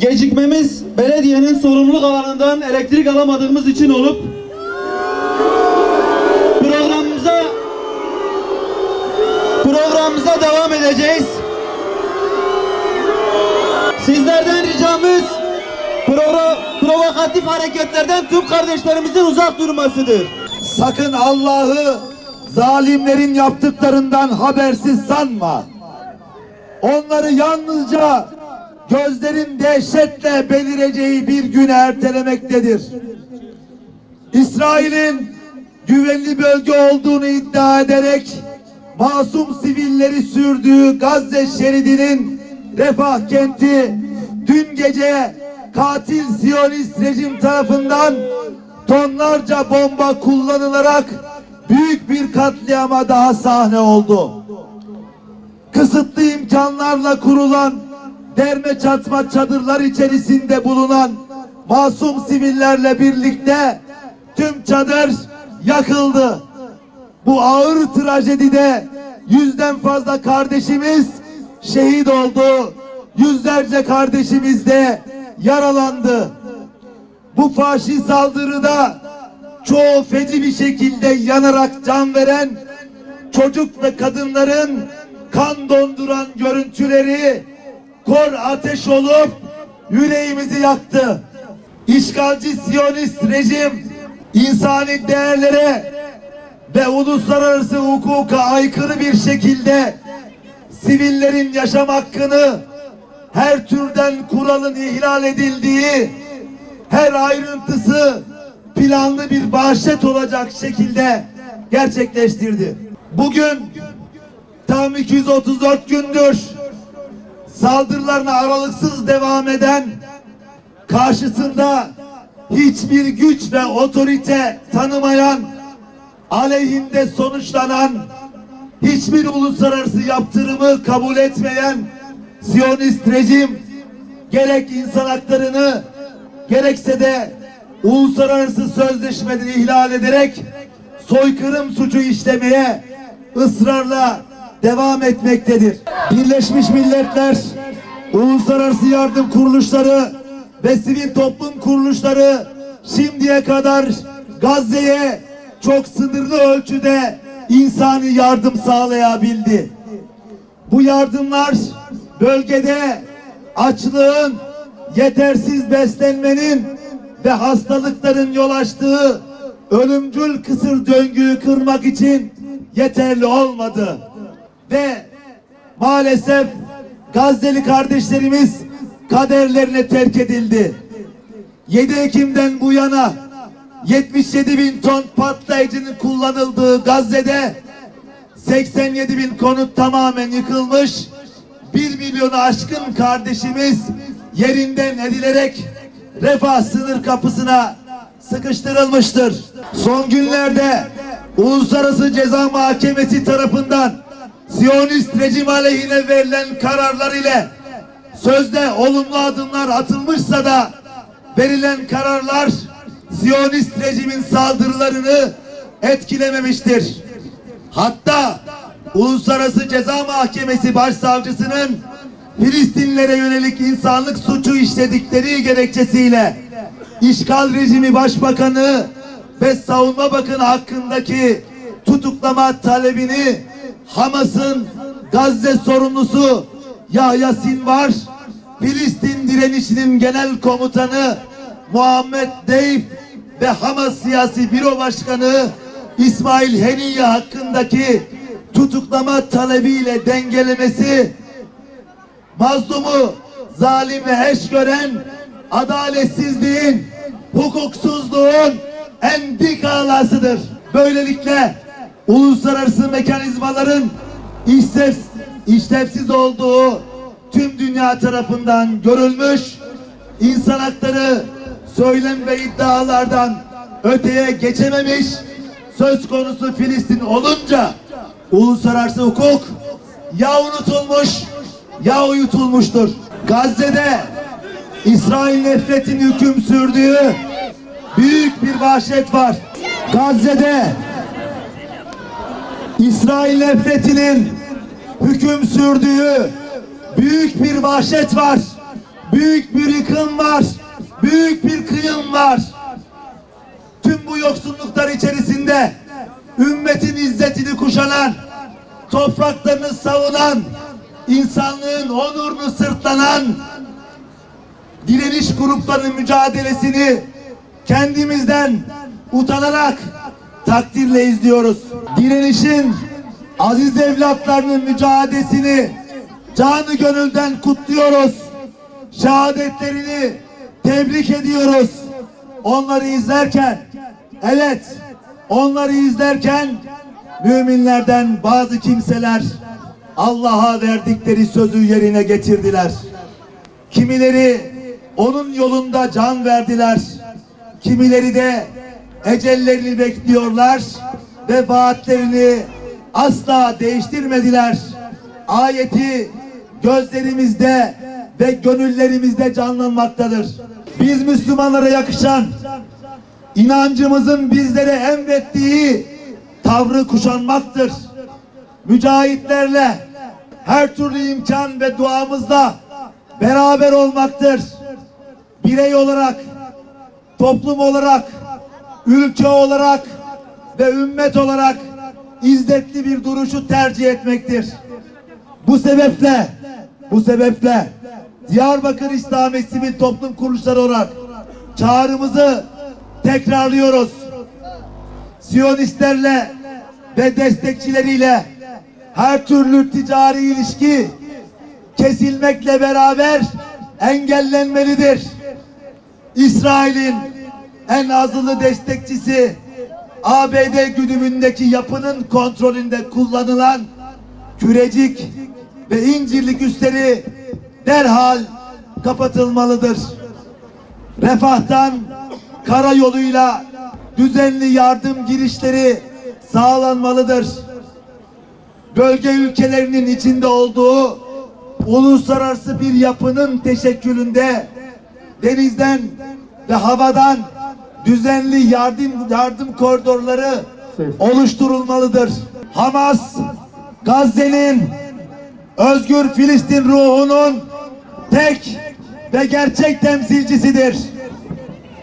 Gecikmemiz belediyenin sorumluluk alanından elektrik alamadığımız için olup programımıza devam edeceğiz. Sizlerden ricamız provokatif hareketlerden tüm kardeşlerimizin uzak durmasıdır. Sakın Allah'ı zalimlerin yaptıklarından habersiz sanma. Onları yalnızca gözlerin dehşetle belireceği bir güne ertelemektedir. İsrail'in güvenli bölge olduğunu iddia ederek masum sivilleri sürdüğü Gazze şeridinin Refah kenti dün gece katil Siyonist rejim tarafından tonlarca bomba kullanılarak büyük bir katliama daha sahne oldu. Kısıtlı imkanlarla kurulan derme çatma çadırlar içerisinde bulunan masum sivillerle birlikte tüm çadır yakıldı. Bu ağır trajedide 100'den fazla kardeşimiz şehit oldu. Yüzlerce kardeşimiz de yaralandı. Bu faşist saldırıda çoğu feci bir şekilde yanarak can veren çocuk ve kadınların kan donduran görüntüleri kor ateş olup yüreğimizi yaktı. İşgalci Siyonist rejim insani değerlere ve uluslararası hukuka aykırı bir şekilde sivillerin yaşam hakkını her türden kuralın ihlal edildiği, her ayrıntısı planlı bir vahşet olacak şekilde gerçekleştirdi. Bugün tam 234 gündür saldırılarına aralıksız devam eden, karşısında hiçbir güç ve otorite tanımayan, aleyhinde sonuçlanan, hiçbir uluslararası yaptırımı kabul etmeyen Siyonist rejim gerek insan haklarını gerekse de uluslararası sözleşmeleri ihlal ederek soykırım suçu işlemeye ısrarla devam etmektedir. Birleşmiş Milletler, uluslararası yardım kuruluşları ve sivil toplum kuruluşları şimdiye kadar Gazze'ye çok sınırlı ölçüde insani yardım sağlayabildi. Bu yardımlar bölgede açlığın, yetersiz beslenmenin ve hastalıkların yol açtığı ölümcül kısır döngüyü kırmak için yeterli olmadı. Ve maalesef Gazze'li kardeşlerimiz kaderlerine terk edildi. 7 Ekim'den bu yana 77 bin ton patlayıcının kullanıldığı Gazze'de 87 bin konut tamamen yıkılmış, 1 milyonu aşkın kardeşimiz yerinden edilerek Refah sınır kapısına sıkıştırılmıştır. Son günlerde Uluslararası Ceza Mahkemesi tarafından Siyonist rejim aleyhine verilen kararlar ile sözde olumlu adımlar atılmışsa da verilen kararlar Siyonist rejimin saldırılarını etkilememiştir. Hatta Uluslararası Ceza Mahkemesi Başsavcısının Filistinlilere yönelik insanlık suçu işledikleri gerekçesiyle işgal rejimi başbakanı ve savunma bakanı hakkındaki tutuklama talebini Hamas'ın Gazze sorumlusu Yahya Sinvar, Filistin direnişinin genel komutanı Muhammed Deyf ve Hamas siyasi büro başkanı İsmail Heniye hakkındaki tutuklama talebiyle dengelemesi, mazlumu zalimle eş gören adaletsizliğin, hukuksuzluğun en dik alasıdır. Böylelikle uluslararası mekanizmaların işlevsiz olduğu tüm dünya tarafından görülmüş, insan hakları söylem ve iddialardan öteye geçememiş, söz konusu Filistin olunca uluslararası hukuk ya unutulmuş ya uyutulmuştur. Gazze'de İsrail nefretin hüküm sürdüğü büyük bir vahşet var. Gazze'de İsrail nefretinin hüküm sürdüğü büyük bir vahşet var. Büyük bir yıkım var. Büyük bir kıyım var. Tüm bu yoksulluklar içerisinde ümmetin izzetini kuşanan, topraklarını savunan, insanlığın onurunu sırtlanan direniş gruplarının mücadelesini kendimizden utanarak takdirle izliyoruz. Direnişin aziz evlatlarının mücadelesini canı gönülden kutluyoruz. Şehadetlerini tebrik ediyoruz. Onları izlerken, evet, onları izlerken müminlerden bazı kimseler Allah'a verdikleri sözü yerine getirdiler. Kimileri onun yolunda can verdiler. Kimileri de ecellerini bekliyorlar ve vaatlerini asla değiştirmediler. Ayeti gözlerimizde ve gönüllerimizde canlanmaktadır. Biz Müslümanlara yakışan, inancımızın bizlere emrettiği tavrı kuşanmaktır. Mücahitlerle her türlü imkan ve duamızla beraber olmaktır. Birey olarak, toplum olarak, ülke olarak ve ümmet olarak izzetli bir duruşu tercih etmektir. Bu sebeple Diyarbakır İslami Sivil Toplum Kuruluşları olarak çağrımızı tekrarlıyoruz. Siyonistlerle ve destekçileriyle her türlü ticari ilişki kesilmekle beraber engellenmelidir. İsrail'in en azılı destekçisi ABD güdümündeki yapının kontrolünde kullanılan Kürecik ve İncirlik üsleri derhal kapatılmalıdır. Refah'tan karayoluyla düzenli yardım girişleri sağlanmalıdır. Bölge ülkelerinin içinde olduğu uluslararası bir yapının teşekkülünde denizden ve havadan düzenli yardım koridorları oluşturulmalıdır. Hamas, Gazze'nin özgür Filistin ruhunun tek ve gerçek temsilcisidir.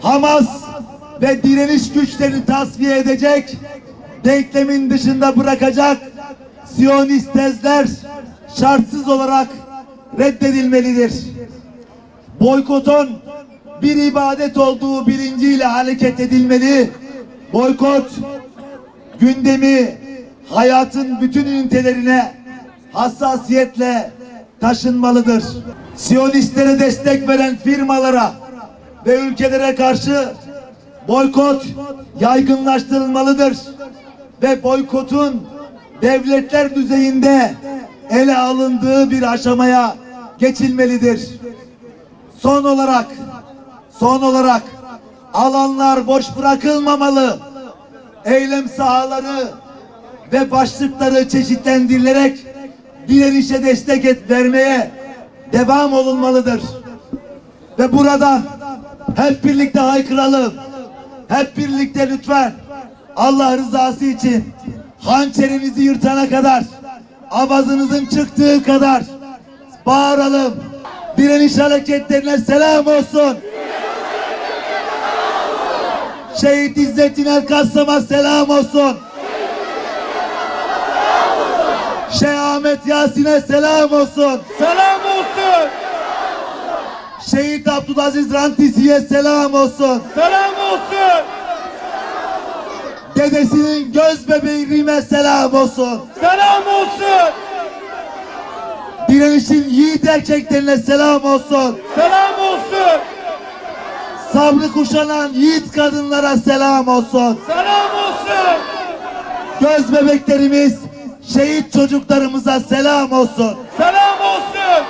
Hamas ve direniş güçlerini tasfiye edecek, denklemin dışında bırakacak Siyonist tezler şartsız olarak reddedilmelidir. Boykotun bir ibadet olduğu bilinciyle hareket edilmeli. Boykot gündemi hayatın bütün ünitelerine hassasiyetle taşınmalıdır. Siyonistlere destek veren firmalara ve ülkelere karşı boykot yaygınlaştırılmalıdır ve boykotun devletler düzeyinde ele alındığı bir aşamaya geçilmelidir. Son olarak alanlar boş bırakılmamalı. Eylem sahaları ve başlıkları çeşitlendirilerek direnişe destek vermeye devam olunmalıdır. Ve buradan hep birlikte haykıralım. Hep birlikte lütfen Allah rızası için hançerinizi yırtana kadar, avazınızın çıktığı kadar bağıralım. Direniş hareketlerine selam olsun. Şehit İzzet İnel Kassam'a selam olsun. Şeyh Ahmet Yasin'e selam olsun. Selam olsun. Şehit Abdülaziz Rantisi'ye selam olsun. Selam olsun. Dedesinin göz bebeği Rim'e selam olsun. Selam olsun. Direnişin yiğit erkeklerine selam olsun. Selam olsun. Sabrı kuşanan yiğit kadınlara selam olsun. Selam olsun. Göz bebeklerimiz, şehit çocuklarımıza selam olsun. Selam olsun.